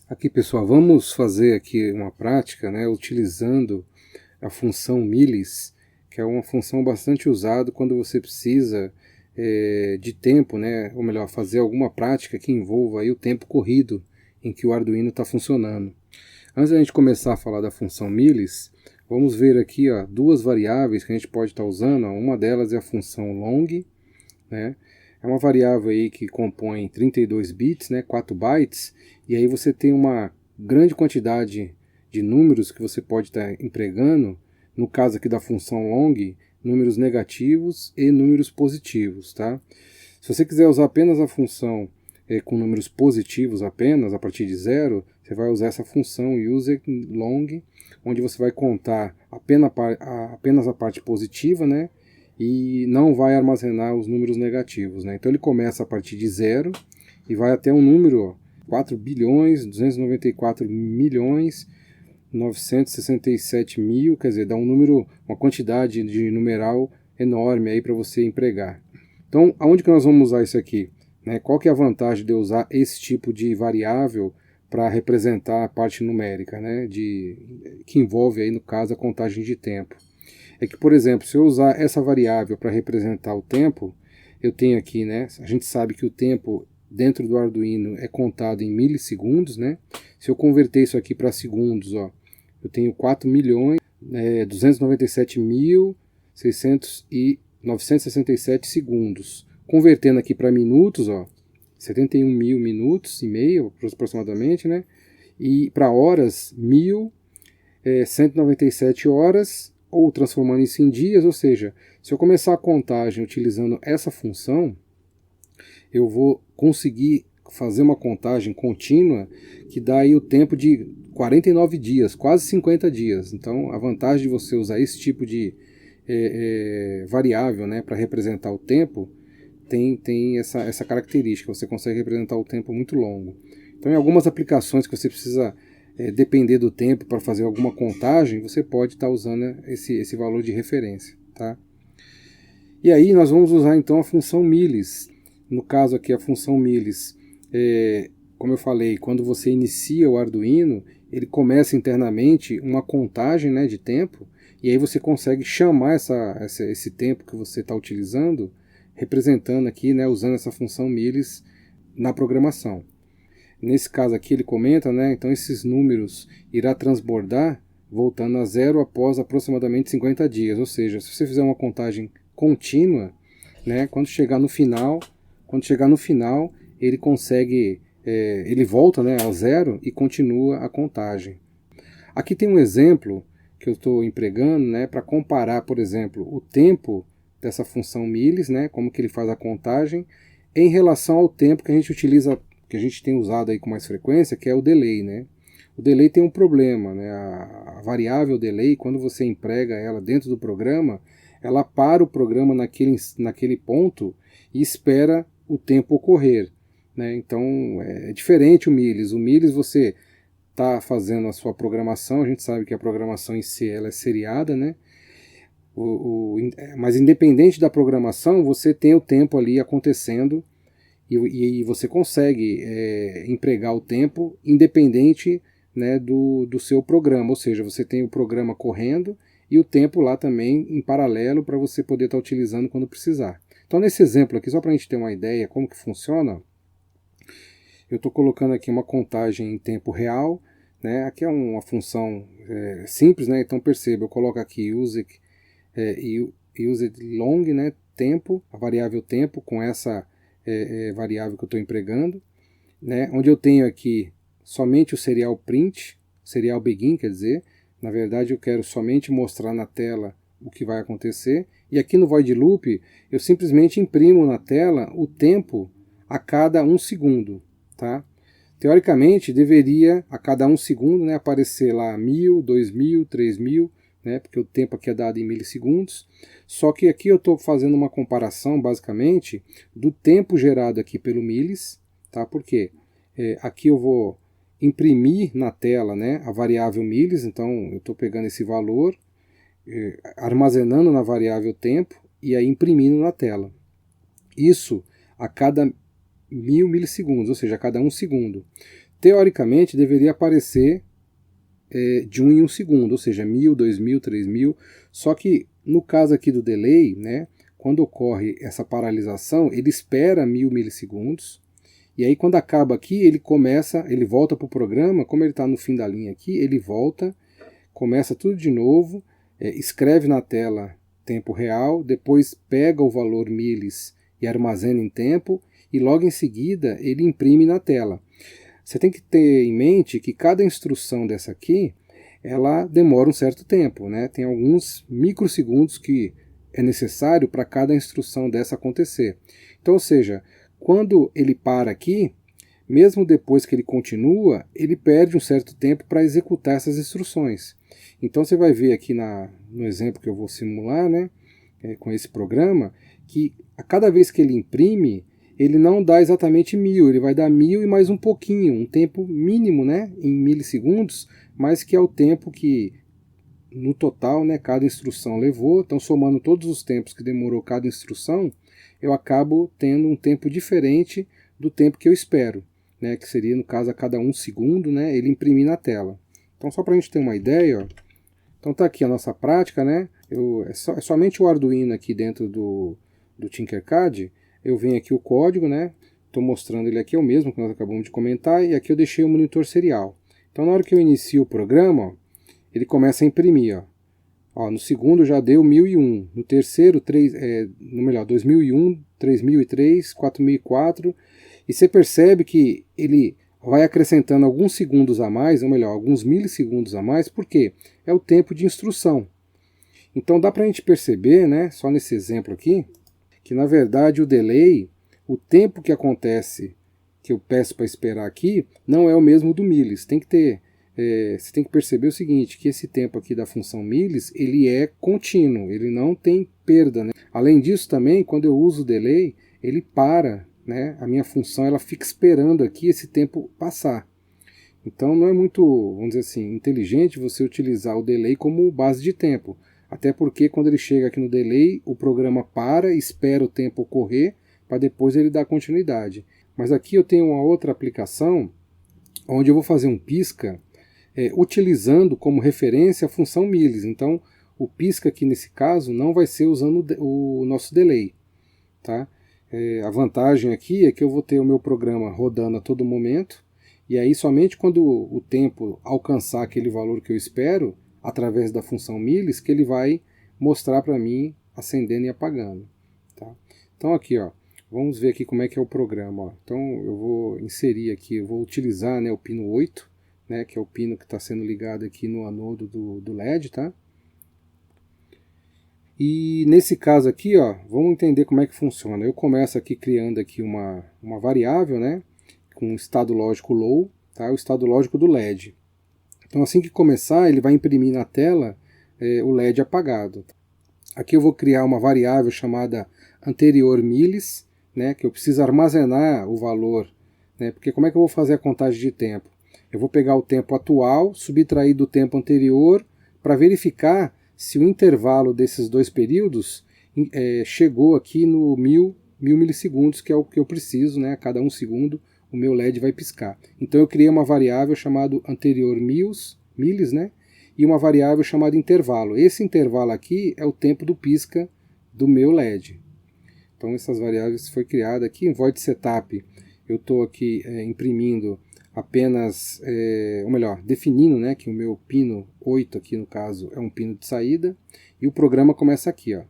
Aqui, pessoal, vamos fazer aqui uma prática, né, utilizando a função milis, que é uma função bastante usada quando você precisa de tempo, né, ou melhor, fazer alguma prática que envolva aí o tempo corrido em que o Arduino está funcionando. Antes da gente começar a falar da função milis, vamos ver aqui duas variáveis que a gente pode estar usando. Uma delas é a função long, né? É uma variável aí que compõe 32 bits, né, 4 bytes, e aí você tem uma grande quantidade de números que você pode estar empregando, no caso aqui da função long, números negativos e números positivos, tá? Se você quiser usar apenas a função com números positivos apenas, a partir de zero, você vai usar essa função useLong, onde você vai contar apenas a parte positiva, né? E não vai armazenar os números negativos, né? Então ele começa a partir de zero e vai até um número 4 bilhões 294 milhões 967 mil, quer dizer, dá um número, uma quantidade de numeral enorme aí para você empregar. Então, aonde que nós vamos usar isso aqui? Né? Qual que é a vantagem de eu usar esse tipo de variável para representar a parte numérica, né? Que envolve aí, no caso, a contagem de tempo? É que, por exemplo, se eu usar essa variável para representar o tempo, eu tenho aqui, né? A gente sabe que o tempo dentro do Arduino é contado em milissegundos, né? Se eu converter isso aqui para segundos, ó, eu tenho 4 milhões 297 mil 967 segundos. Convertendo aqui para minutos, ó, 71 mil minutos e meio aproximadamente, né? E para horas, 1.197 horas, ou transformando isso em dias, ou seja, se eu começar a contagem utilizando essa função, eu vou conseguir fazer uma contagem contínua que dá aí o tempo de 49 dias, quase 50 dias. Então, a vantagem de você usar esse tipo de variável, né, para representar o tempo, tem essa característica, você consegue representar o tempo muito longo. Então, em algumas aplicações que você precisa depender do tempo para fazer alguma contagem, você pode estar usando esse valor de referência, tá? E aí nós vamos usar então a função milis. No caso aqui a função milis, como eu falei, quando você inicia o Arduino, ele começa internamente uma contagem, né, de tempo, e aí você consegue chamar esse tempo que você está utilizando, representando aqui, né, usando essa função milis na programação. Nesse caso aqui ele comenta, né, então esses números irá transbordar voltando a zero após aproximadamente 50 dias, ou seja, se você fizer uma contagem contínua, né, quando chegar no final, ele consegue, ele volta, né, a zero e continua a contagem. Aqui tem um exemplo que eu estou empregando, né, para comparar, por exemplo, o tempo dessa função milis, né, como que ele faz a contagem, em relação ao tempo que a gente utiliza, que a gente tem usado aí com mais frequência, que é o delay, né? O delay tem um problema, né? A variável delay, quando você emprega ela dentro do programa, ela para o programa naquele ponto e espera o tempo ocorrer, né? Então é diferente o milis. O milis você está fazendo a sua programação, a gente sabe que a programação em si ela é seriada, né? Mas independente da programação, você tem o tempo ali acontecendo e você consegue empregar o tempo independente, né, do seu programa, ou seja, você tem o programa correndo e o tempo lá também em paralelo para você poder estar utilizando quando precisar. Então nesse exemplo aqui, só para a gente ter uma ideia como que funciona, eu estou colocando aqui uma contagem em tempo real, né? Aqui é uma função simples, né? Então perceba, eu coloco aqui useLong, né? Tempo, a variável tempo com essa variável que eu estou empregando, né? Onde eu tenho aqui somente o serial print, serial begin, quer dizer, na verdade eu quero somente mostrar na tela o que vai acontecer, e aqui no void loop eu simplesmente imprimo na tela o tempo a cada 1 segundo, tá? Teoricamente deveria a cada 1 segundo, né, aparecer lá 1000, 2000, 3000, né, porque o tempo aqui é dado em milissegundos, só que aqui eu estou fazendo uma comparação basicamente do tempo gerado aqui pelo milis, tá? Porque aqui eu vou imprimir na tela, né, a variável milis, então eu estou pegando esse valor, armazenando na variável tempo e aí imprimindo na tela. Isso a cada 1000 milissegundos, ou seja, a cada 1 segundo. teoricamente deveria aparecer de 1 em 1 segundo, ou seja, 1000, 2000, 3000, só que no caso aqui do delay, né, quando ocorre essa paralisação, ele espera 1000 milissegundos, e aí quando acaba aqui, ele volta para o programa, como ele está no fim da linha aqui, ele volta, começa tudo de novo, escreve na tela tempo real, depois pega o valor milis e armazena em tempo, e logo em seguida ele imprime na tela. Você tem que ter em mente que cada instrução dessa aqui, ela demora um certo tempo, né? Tem alguns microsegundos que é necessário para cada instrução dessa acontecer. Então, ou seja, quando ele para aqui, mesmo depois que ele continua, ele perde um certo tempo para executar essas instruções. Então você vai ver aqui no exemplo que eu vou simular, né, com esse programa, que a cada vez que ele imprime, ele não dá exatamente 1000, ele vai dar 1000 e mais um pouquinho, um tempo mínimo, né, em milissegundos, mas que é o tempo que no total, né, cada instrução levou. Então, somando todos os tempos que demorou cada instrução, eu acabo tendo um tempo diferente do tempo que eu espero, né, que seria, no caso, a cada 1 segundo, né, ele imprimir na tela. Então, só para a gente ter uma ideia, ó, então tá aqui a nossa prática, né, é somente o Arduino aqui dentro do Tinkercad. Eu venho aqui o código, né, estou mostrando ele aqui, é o mesmo que nós acabamos de comentar, e aqui eu deixei o monitor serial. Então, na hora que eu inicio o programa, ó, ele começa a imprimir, ó, no segundo já deu 1001, no terceiro, 2001, 3003, 4004, e você percebe que ele vai acrescentando alguns segundos a mais, ou melhor, alguns milissegundos a mais, porque é o tempo de instrução. Então dá para a gente perceber, né, só nesse exemplo aqui, que na verdade o delay, o tempo que acontece, que eu peço para esperar aqui, não é o mesmo do milis. Você tem que perceber o seguinte, que esse tempo aqui da função milis, ele é contínuo, ele não tem perda, né? Além disso também, quando eu uso o delay, ele para, né? A minha função ela fica esperando aqui esse tempo passar. Então não é muito, vamos dizer assim, inteligente você utilizar o delay como base de tempo. Até porque quando ele chega aqui no delay, o programa para, espera o tempo ocorrer, para depois ele dar continuidade. Mas aqui eu tenho uma outra aplicação, onde eu vou fazer um pisca, utilizando como referência a função milis. Então, o pisca aqui nesse caso não vai ser usando o nosso delay. Tá? A vantagem aqui é que eu vou ter o meu programa rodando a todo momento, e aí somente quando o tempo alcançar aquele valor que eu espero, através da função milis, que ele vai mostrar para mim acendendo e apagando. Tá? Então aqui, ó, vamos ver aqui como é que é o programa. Ó. Então eu vou inserir aqui, eu vou utilizar, né, o pino 8, né, que é o pino que está sendo ligado aqui no anodo do LED, tá? E nesse caso aqui, ó, vamos entender como é que funciona. Eu começo aqui criando aqui uma variável, né, com estado lógico low, tá? O estado lógico do LED. Então assim que começar, ele vai imprimir na tela o LED apagado. Aqui eu vou criar uma variável chamada anterior milis, né, que eu preciso armazenar o valor, né, porque como é que eu vou fazer a contagem de tempo? Eu vou pegar o tempo atual, subtrair do tempo anterior, para verificar se o intervalo desses dois períodos chegou aqui no 1000 milissegundos, que é o que eu preciso, né? A cada 1 segundo o meu LED vai piscar. Então eu criei uma variável chamada anterior milis, né? E uma variável chamada intervalo. Esse intervalo aqui é o tempo do pisca do meu LED. Então essas variáveis foi criada aqui em void setup. Eu estou aqui imprimindo apenas, ou melhor, definindo, né, que o meu pino 8 aqui no caso é um pino de saída, e o programa começa aqui, ó.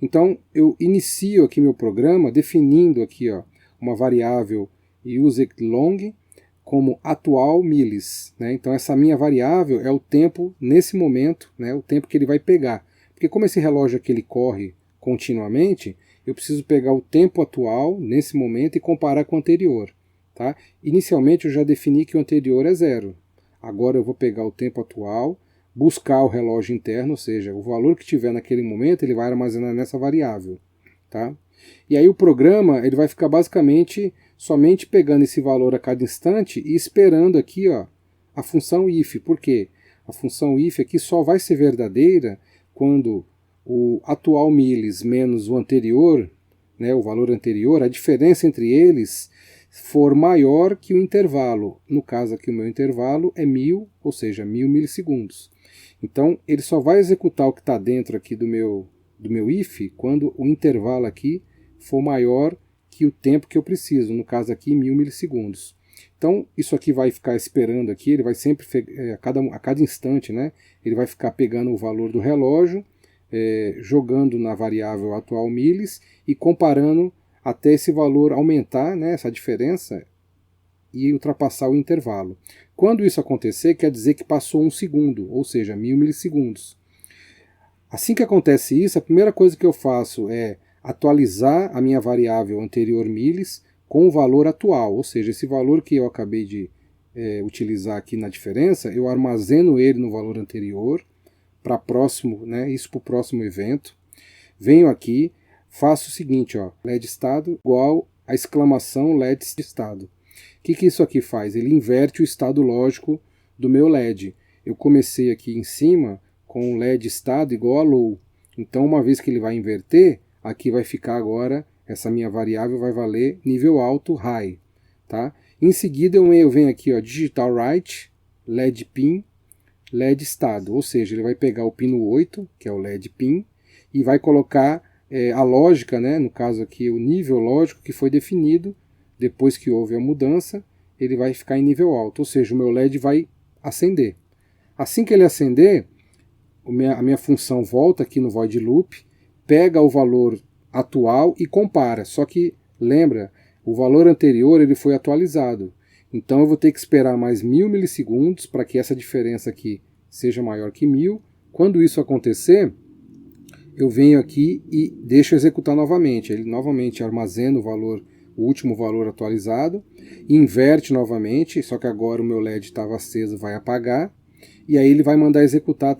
Então eu inicio aqui meu programa definindo aqui, ó, uma variável useLong como atual milis, né? Então essa minha variável é o tempo nesse momento, né, o tempo que ele vai pegar, porque como esse relógio aqui ele corre continuamente, eu preciso pegar o tempo atual nesse momento e comparar com o anterior. Tá? Inicialmente eu já defini que o anterior é 0. Agora eu vou pegar o tempo atual, buscar o relógio interno, ou seja, o valor que tiver naquele momento ele vai armazenar nessa variável. Tá? E aí o programa ele vai ficar basicamente somente pegando esse valor a cada instante e esperando aqui, ó, a função if. Por quê? A função if aqui só vai ser verdadeira quando o atual milis menos o anterior, né, o valor anterior, a diferença entre eles, for maior que o intervalo. No caso aqui o meu intervalo é 1000, ou seja, 1000 milissegundos. Então ele só vai executar o que está dentro aqui do meu if quando o intervalo aqui for maior que o tempo que eu preciso, no caso aqui 1000 milissegundos. Então isso aqui vai ficar esperando aqui, ele vai sempre, a cada instante, né, ele vai ficar pegando o valor do relógio, jogando na variável atual milis e comparando até esse valor aumentar, né, essa diferença, e ultrapassar o intervalo. Quando isso acontecer, quer dizer que passou 1 segundo, ou seja, 1000 milissegundos. Assim que acontece isso, a primeira coisa que eu faço é atualizar a minha variável anterior milis com o valor atual, ou seja, esse valor que eu acabei de utilizar aqui na diferença, eu armazeno ele no valor anterior, para próximo, né, isso para o próximo evento. Venho aqui, faço o seguinte, ó, LED estado igual a exclamação LED estado. O que isso aqui faz? Ele inverte o estado lógico do meu LED. Eu comecei aqui em cima com o LED estado igual a low. Então, uma vez que ele vai inverter, aqui vai ficar agora, essa minha variável vai valer nível alto, high. Tá? Em seguida, eu venho aqui, ó, digital write, LED pin, LED estado. Ou seja, ele vai pegar o pino 8, que é o LED pin, e vai colocar a lógica, né, no caso aqui, o nível lógico que foi definido. Depois que houve a mudança, ele vai ficar em nível alto, ou seja, o meu LED vai acender. Assim que ele acender, a minha função volta aqui no void loop, pega o valor atual e compara. Só que, lembra, o valor anterior ele foi atualizado. Então eu vou ter que esperar mais 1000 milissegundos para que essa diferença aqui seja maior que 1000. Quando isso acontecer, eu venho aqui e deixo executar novamente. Ele novamente armazena o último valor atualizado, inverte novamente, só que agora o meu LED estava aceso, vai apagar, e aí ele vai mandar executar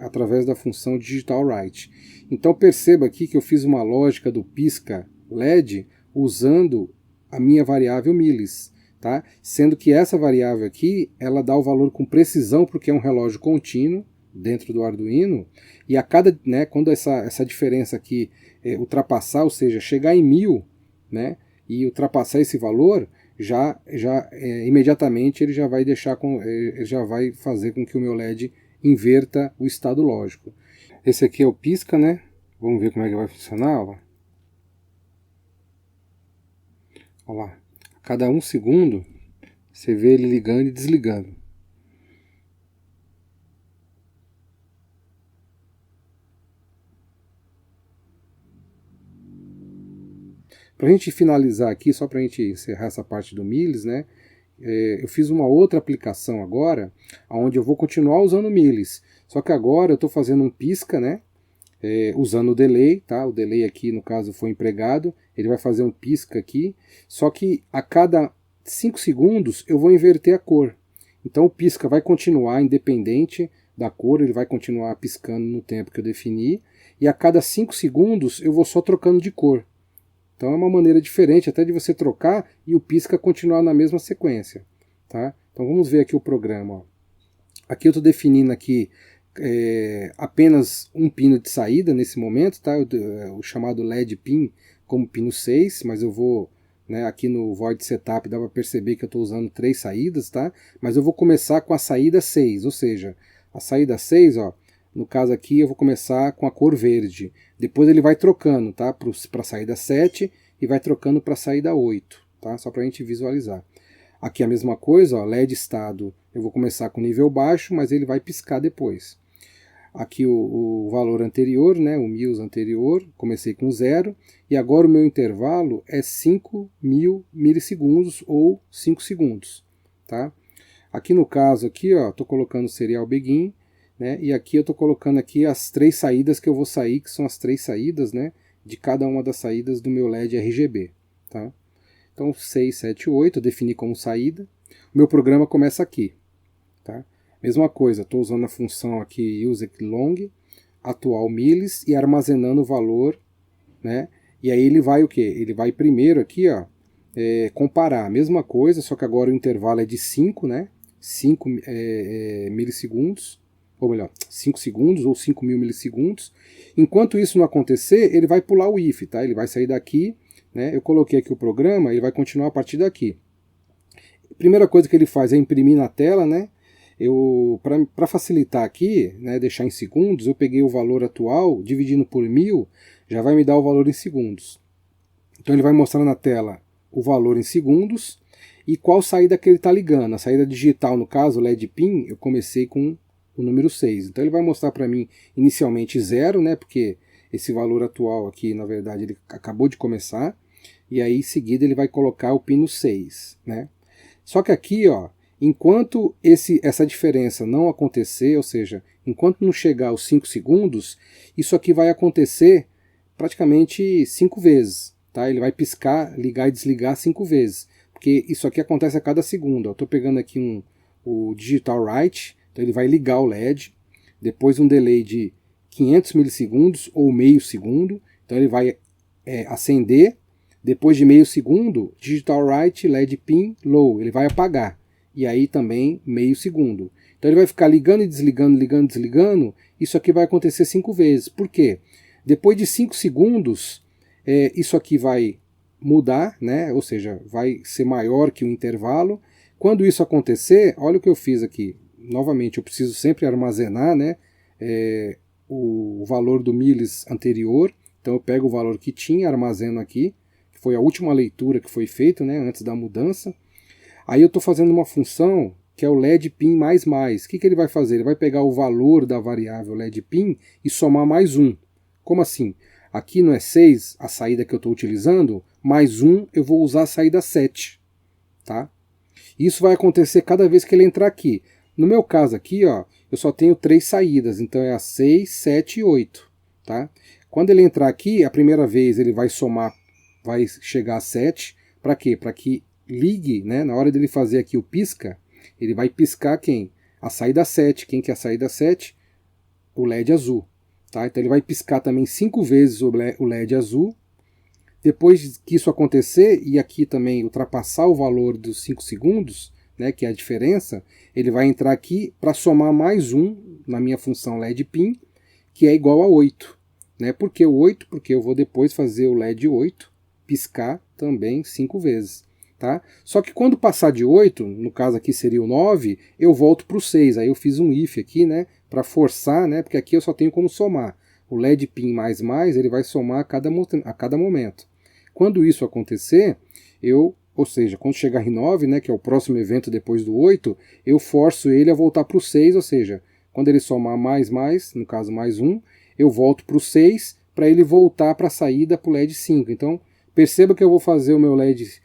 através da função digital write. Então perceba aqui que eu fiz uma lógica do pisca LED usando a minha variável milis, tá? Sendo que essa variável aqui, ela dá o valor com precisão porque é um relógio contínuo dentro do Arduino, e a cada, né, quando essa diferença aqui ultrapassar, ou seja, chegar em 1000, né, e ultrapassar esse valor, imediatamente ele já vai ele já vai fazer com que o meu LED inverta o estado lógico. Esse aqui é o pisca, né? Vamos ver como é que vai funcionar. Ó. Olha lá. A cada 1 segundo você vê ele ligando e desligando. Para a gente finalizar aqui, só para a gente encerrar essa parte do milis, né? Eu fiz uma outra aplicação agora, onde eu vou continuar usando milis. Só que agora eu estou fazendo um pisca, né? Usando o delay, tá? O delay aqui, no caso, foi empregado. Ele vai fazer um pisca aqui. Só que a cada 5 segundos eu vou inverter a cor. Então o pisca vai continuar independente da cor, ele vai continuar piscando no tempo que eu defini. E a cada 5 segundos eu vou só trocando de cor. Então é uma maneira diferente até de você trocar e o pisca continuar na mesma sequência. Tá? Então vamos ver aqui o programa. Ó. Aqui eu estou definindo aqui apenas um pino de saída nesse momento, tá? O chamado LED pin como pino 6, mas eu vou, né, aqui no void setup dá para perceber que eu estou usando 3 saídas, tá? Mas eu vou começar com a saída 6, ou seja, a saída 6, ó, no caso aqui eu vou começar com a cor verde. Depois ele vai trocando, tá? Para a saída 7 e vai trocando para a saída 8, tá? Só para a gente visualizar. Aqui a mesma coisa, ó, LED estado, eu vou começar com nível baixo, mas ele vai piscar depois. Aqui o valor anterior, né, o mils anterior, comecei com 0, e agora o meu intervalo é 5000 milissegundos ou 5 segundos. Tá? Aqui no caso, estou colocando serial begin, né, e aqui eu estou colocando aqui as 3 saídas que eu vou sair, que são as 3 saídas, né, de cada uma das saídas do meu LED RGB. Tá? Então 6, 7, 8, eu defini como saída. O meu programa começa aqui. Tá? Mesma coisa, estou usando a função aqui useLong, atual milis, e armazenando o valor, né? E aí ele vai o quê? Ele vai primeiro aqui, ó, comparar a mesma coisa, só que agora o intervalo é de 5, né? 5 milissegundos, ou melhor, 5 segundos ou 5000 milissegundos. Enquanto isso não acontecer, ele vai pular o if, tá? Ele vai sair daqui, né? Eu coloquei aqui o programa, ele vai continuar a partir daqui. A primeira coisa que ele faz é imprimir na tela, né? Para facilitar aqui, né, deixar em segundos, eu peguei o valor atual, dividindo por 1000, já vai me dar o valor em segundos. Então ele vai mostrar na tela o valor em segundos e qual saída que ele está ligando. A saída digital, no caso, LED PIN, eu comecei com o número 6. Então ele vai mostrar para mim inicialmente 0, né, porque esse valor atual aqui, na verdade, ele acabou de começar. E aí em seguida ele vai colocar o pino 6, né? Só que aqui, ó, enquanto essa diferença não acontecer, ou seja, enquanto não chegar aos 5 segundos, isso aqui vai acontecer praticamente 5 vezes. Tá? Ele vai piscar, ligar e desligar 5 vezes. Porque isso aqui acontece a cada segundo. Estou pegando aqui o Digital Write, então ele vai ligar o LED, depois um delay de 500 milissegundos ou meio segundo, então ele vai acender, depois de meio segundo, Digital Write, LED PIN, Low, ele vai apagar. E aí também meio segundo. Então ele vai ficar ligando e desligando, ligando e desligando. Isso aqui vai acontecer 5 vezes. Por quê? Depois de 5 segundos, isso aqui vai mudar, né? Ou seja, vai ser maior que o intervalo. Quando isso acontecer, olha o que eu fiz aqui. Novamente, eu preciso sempre armazenar, né, o valor do milis anterior. Então eu pego o valor que tinha, armazeno aqui. Foi a última leitura que foi feita, né, antes da mudança. Aí eu estou fazendo uma função que é o LED PIN mais mais. O que ele vai fazer? Ele vai pegar o valor da variável LED PIN e somar mais 1. Como assim? Aqui não é 6 a saída que eu estou utilizando, mais 1 eu vou usar a saída 7. Tá? Isso vai acontecer cada vez que ele entrar aqui. No meu caso aqui, ó, eu só tenho 3 saídas, então é a 6, 7 e 8. Tá? Quando ele entrar aqui, a primeira vez ele vai somar, vai chegar a 7. Para quê? Para que ligue, né, na hora dele fazer aqui o pisca, ele vai piscar quem? A saída 7. Quem que é a saída 7? O LED azul. Tá? Então ele vai piscar também 5 vezes o LED azul. Depois que isso acontecer, e aqui também ultrapassar o valor dos 5 segundos, né, que é a diferença, ele vai entrar aqui para somar mais 1 na minha função LED PIN, que é igual a 8. Né? Por que o 8? Porque eu vou depois fazer o LED 8 piscar também 5 vezes. Tá? Só que quando passar de 8, no caso aqui seria o 9, eu volto para o 6. Aí eu fiz um if aqui, né, para forçar, né, porque aqui eu só tenho como somar. O LED PIN mais mais, ele vai somar a cada momento. Quando isso acontecer, ou seja, quando chegar em 9, né, que é o próximo evento depois do 8, eu forço ele a voltar para o 6, ou seja, quando ele somar mais mais, no caso mais 1, eu volto para o 6 para ele voltar para a saída para o LED 5. Então, perceba que eu vou fazer o meu LED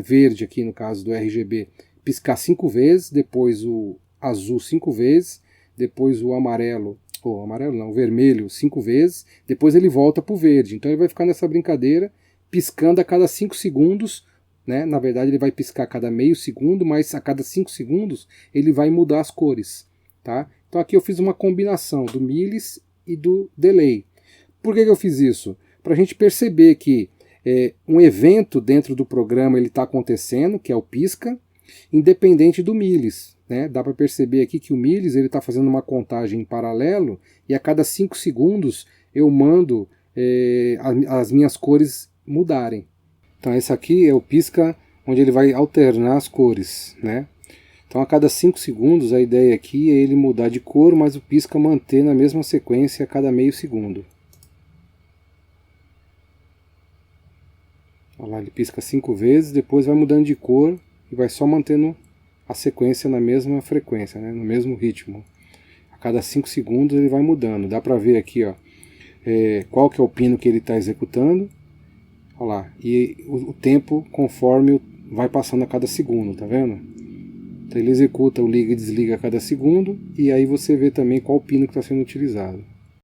verde aqui no caso do RGB piscar 5 vezes, depois o azul 5 vezes, depois o amarelo, o vermelho 5 vezes, depois ele volta para o verde. Então ele vai ficar nessa brincadeira, piscando a cada 5 segundos, né? Na verdade ele vai piscar a cada meio segundo, mas a cada 5 segundos ele vai mudar as cores. Tá? Então aqui eu fiz uma combinação do milis e do delay. Por que eu fiz isso? Para a gente perceber que um evento dentro do programa ele está acontecendo, que é o pisca, independente do milis. Né? Dá para perceber aqui que o milis está fazendo uma contagem em paralelo e a cada 5 segundos eu mando as minhas cores mudarem. Então esse aqui é o pisca onde ele vai alternar as cores. Né? Então a cada 5 segundos a ideia aqui é ele mudar de cor, mas o pisca manter na mesma sequência a cada meio segundo. Olha lá, ele pisca 5 vezes, depois vai mudando de cor e vai só mantendo a sequência na mesma frequência, né, no mesmo ritmo. A cada 5 segundos ele vai mudando. Dá para ver aqui, ó, qual que é o pino que ele está executando. Olha lá, e o tempo conforme vai passando a cada segundo, tá vendo? Então ele executa o liga e desliga a cada segundo e aí você vê também qual pino que está sendo utilizado.